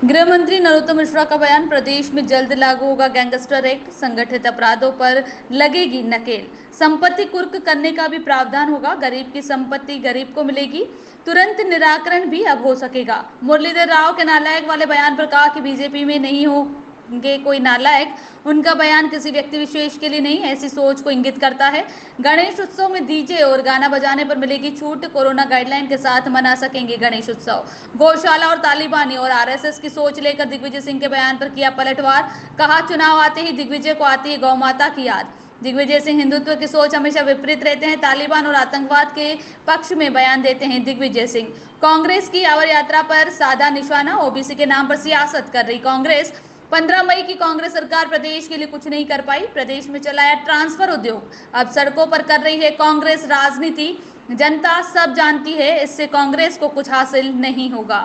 गृह मंत्री नरोत्तम मिश्रा का बयान, प्रदेश में जल्द लागू होगा गैंगस्टर एक्ट, संगठित अपराधों पर लगेगी नकेल, संपत्ति कुर्क करने का भी प्रावधान होगा, गरीब की संपत्ति गरीब को मिलेगी, तुरंत निराकरण भी अब हो सकेगा। मुरलीधर राव के नालायक वाले बयान पर कहा कि बीजेपी में नहीं होंगे कोई नालायक, उनका बयान किसी व्यक्ति विशेष के लिए नहीं, ऐसी सोच को इंगित करता है। गणेश उत्सव में डीजे और गाना बजाने पर मिलेगी छूट, कोरोना गाइडलाइन के साथ मना सकेंगे गणेश उत्सव। गौशाला और तालिबानी और आरएसएस की सोच लेकर दिग्विजय सिंह के बयान पर किया पलटवार, कहा चुनाव आते ही दिग्विजय को आती है गौ माता की याद। दिग्विजय सिंह हिंदुत्व की सोच हमेशा विपरीत रहते हैं, तालिबान और आतंकवाद के पक्ष में बयान देते हैं दिग्विजय सिंह। कांग्रेस की आवर यात्रा पर साधा निशाना, ओबीसी के नाम पर सियासत कर रही कांग्रेस। 15 मई की कांग्रेस सरकार प्रदेश के लिए कुछ नहीं कर पाई, प्रदेश में चलाया ट्रांसफर उद्योग, अब सड़कों पर कर रही है कांग्रेस राजनीति। जनता सब जानती है, इससे कांग्रेस को कुछ हासिल नहीं होगा।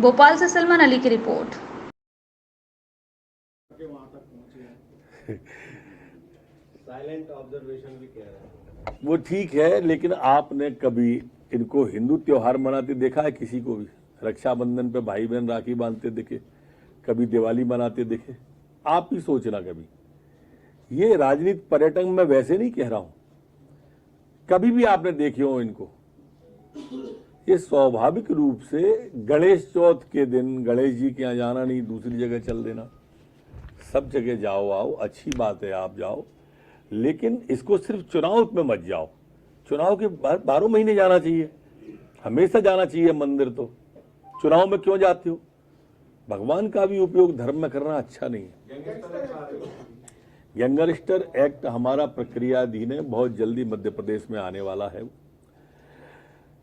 भोपाल से सलमान अली की रिपोर्ट। साइलेंट ऑब्जर्वेशन भी कह रहे हैं। वो ठीक है, लेकिन आपने कभी इनको हिंदू त्योहार मनाते देखा है? किसी को भी रक्षाबंधन पे भाई बहन राखी बांधते दिखे? कभी दिवाली मनाते दिखे? आप ही सोचना कभी। ये राजनीति पर्यटन में वैसे नहीं कह रहा हूं, कभी भी आपने देखे हो इनको। ये स्वाभाविक रूप से गणेश चौथ के दिन गणेश जी के यहाँ जाना नहीं, दूसरी जगह चल देना। सब जगह जाओ आओ, अच्छी बात है, आप जाओ, लेकिन इसको सिर्फ चुनाव में मत जाओ। चुनाव के बाद 12 महीने जाना चाहिए, हमेशा जाना चाहिए मंदिर। तो चुनाव में क्यों जाते हो? भगवान का भी उपयोग धर्म में करना अच्छा नहीं है। गैंगस्टर एक्ट हमारा प्रक्रियाधीन है, बहुत जल्दी मध्य प्रदेश में आने वाला है।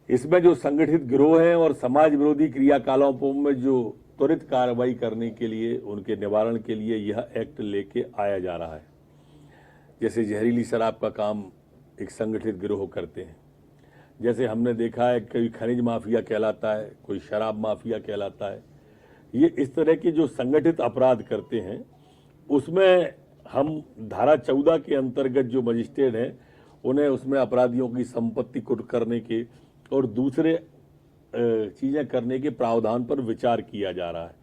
इसमें जो संगठित गिरोह हैं और समाज विरोधी क्रियाकलापों में जो त्वरित कार्रवाई करने के लिए, उनके निवारण के लिए यह एक्ट लेके आया जा रहा है। जैसे जहरीली शराब का काम एक संगठित गिरोह करते हैं, जैसे हमने देखा है कोई खनिज माफिया कहलाता है, कोई शराब माफिया कहलाता है। ये इस तरह के जो संगठित अपराध करते हैं, उसमें हम धारा 14 के अंतर्गत जो मजिस्ट्रेट हैं, उन्हें उसमें अपराधियों की संपत्ति कुर्क करने के और दूसरे चीजें करने के प्रावधान पर विचार किया जा रहा है।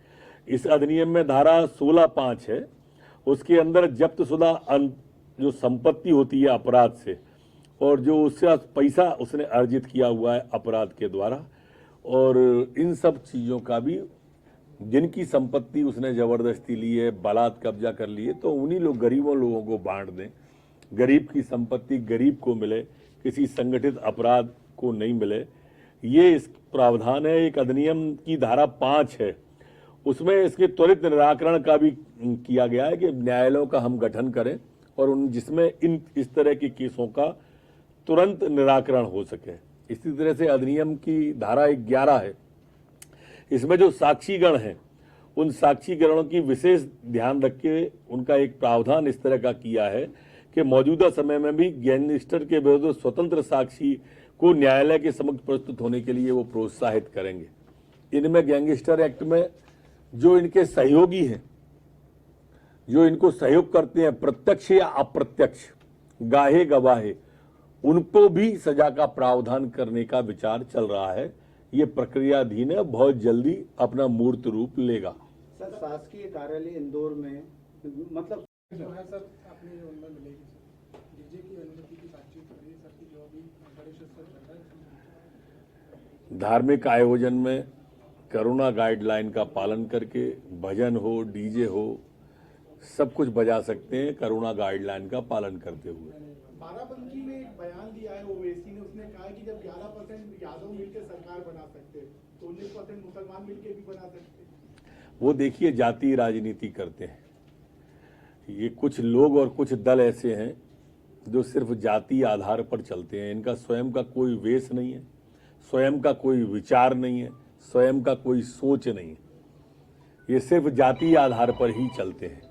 इस अधिनियम में धारा 16(5) है, उसके अंदर जब्तशुदा जो संपत्ति होती है अपराध से, और जो उससे पैसा उसने अर्जित किया हुआ है अपराध के द्वारा, और इन सब चीजों का भी, जिनकी संपत्ति उसने जबरदस्ती ली है, बलात् कब्जा कर लिए, तो उन्हीं गरीबों लोगों को बांट दें। गरीब की संपत्ति गरीब को मिले, किसी संगठित अपराध को नहीं मिले, ये इस प्रावधान है। एक अधिनियम की धारा 5 है, उसमें इसके त्वरित निराकरण का भी किया गया है कि न्यायालयों का हम गठन करें और उन जिसमें इस तरह के केसों का तुरंत निराकरण हो सके। इसी तरह से अधिनियम की धारा 11 है, इसमें जो साक्षीगण हैं, उन साक्षीगणों की विशेष ध्यान रख के उनका एक प्रावधान इस तरह का किया है कि मौजूदा समय में भी गैंगस्टर के विरुद्ध स्वतंत्र साक्षी को न्यायालय के समक्ष प्रस्तुत होने के लिए वो प्रोत्साहित करेंगे। इनमें गैंगस्टर एक्ट में जो इनके सहयोगी हैं, जो इनको सहयोग करते हैं प्रत्यक्ष या अप्रत्यक्ष, गाहे गवाहे, उनको भी सजा का प्रावधान करने का विचार चल रहा है। ये प्रक्रियाधीन है, बहुत जल्दी अपना मूर्त रूप लेगा। सर, शासकीय कार्यालय इंदौर में मतलब जो है सर अपनी उनमें मिलेगी सर, डीजे की अनुमति की बातचीत हो रही है सर की, जो अभी गणेश उत्सव चल रहा है। धार्मिक आयोजन में कोरोना गाइडलाइन का पालन करके भजन हो, डीजे हो, सब कुछ बजा सकते हैं कोरोना गाइडलाइन का पालन करते हुए। बाराबंकी में एक बयान दिया है ओवैसी ने, उसने कहा कि जब 11% यादव मिलकर सरकार बना सकते हैं तो 19% मुसलमान मिलकर भी बना सकते हैं। वो देखिए जातीय राजनीति करते हैं ये कुछ लोग, और कुछ दल ऐसे हैं जो सिर्फ जातीय आधार पर चलते हैं। इनका स्वयं का कोई वेश नहीं है, स्वयं का कोई विचार नहीं है, स्वयं का कोई सोच नहीं है। ये सिर्फ जातीय आधार पर ही चलते हैं।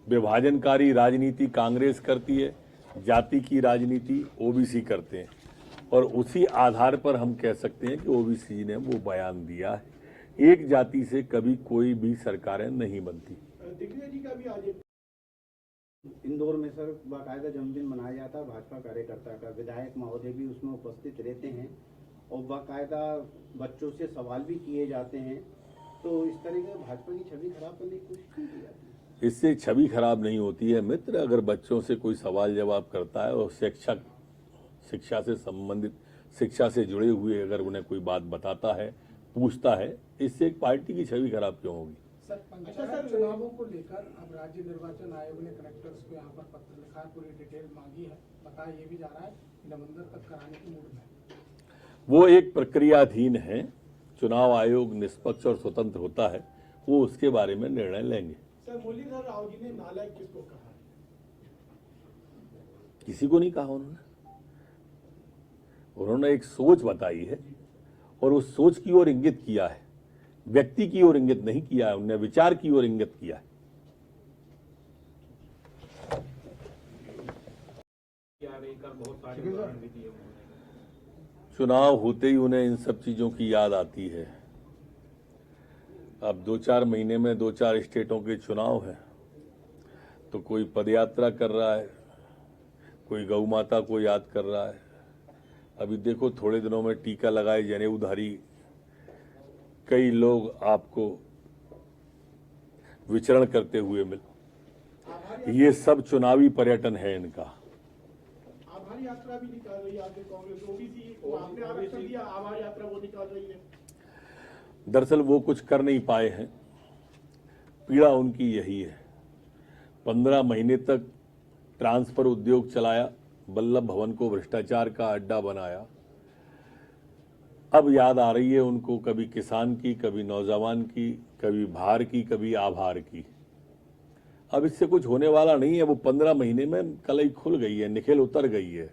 विभाजनकारी राजनीति कांग्रेस करती है, जाति की राजनीति ओबीसी करते हैं, और उसी आधार पर हम कह सकते हैं कि ओबीसी ने वो बयान दिया है। एक जाति से कभी कोई भी सरकारें नहीं बनती। दिग्विजय जी का भी आज इंदौर में सर बाकायदा जन्मदिन मनाया जाता है भाजपा कार्यकर्ता का, विधायक महोदय भी उसमें उपस्थित रहते हैं और बाकायदा बच्चों से सवाल भी किए जाते हैं तो इस तरीके से भाजपा की छवि खराब करने की कोशिश नहीं की जाती है। इससे छवि खराब नहीं होती है मित्र। अगर बच्चों से कोई सवाल जवाब करता है और शिक्षक शिक्षा से संबंधित, शिक्षा से जुड़े हुए अगर उन्हें कोई बात बताता है, पूछता है, इससे एक पार्टी की छवि खराब क्यों होगी? सर, पंचायत चुनावों को लेकर अब राज्य निर्वाचन आयोग ने कलेक्टर्स को यहाँ पर पत्र लिखा है, पूरी डिटेल मांगी है, बताया ये भी जा रहा है कि नवंबर तक कराने की मूड में है। वो एक प्रक्रियाधीन है। चुनाव आयोग निष्पक्ष और स्वतंत्र होता है, वो उसके बारे में निर्णय लेंगे। सर, मुरलीधर राव जी ने नालायक किसको कहा है? किसी को नहीं कहा उन्होंने एक सोच बताई है और उस सोच की ओर इंगित किया है, व्यक्ति की ओर इंगित नहीं किया है, उन्होंने विचार की ओर इंगित किया है। चुनाव होते ही उन्हें इन सब चीजों की याद आती है। अब 2-4 महीने में 2-4 स्टेटों के चुनाव है, तो कोई पदयात्रा कर रहा है, कोई गौ माता को याद कर रहा है। अभी देखो थोड़े दिनों में टीका लगाए जनेऊधारी कई लोग आपको विचरण करते हुए मिले। ये सब चुनावी पर्यटन है इनका। आभार यात्रा भी निकाल रही है आपकी कांग्रेस, ओबीसी को आपने आरक्षण दिया, आभार यात्रा वो निकाल रही है। दरअसल वो कुछ कर नहीं पाए हैं, पीड़ा उनकी यही है। 15 महीने तक ट्रांसफर उद्योग चलाया, वल्लभ भवन को भ्रष्टाचार का अड्डा बनाया। अब याद आ रही है उनको कभी किसान की, कभी नौजवान की, कभी भार की, कभी आभार की। अब इससे कुछ होने वाला नहीं है। वो 15 महीने में कलई खुल गई है, निखेल उतर गई है।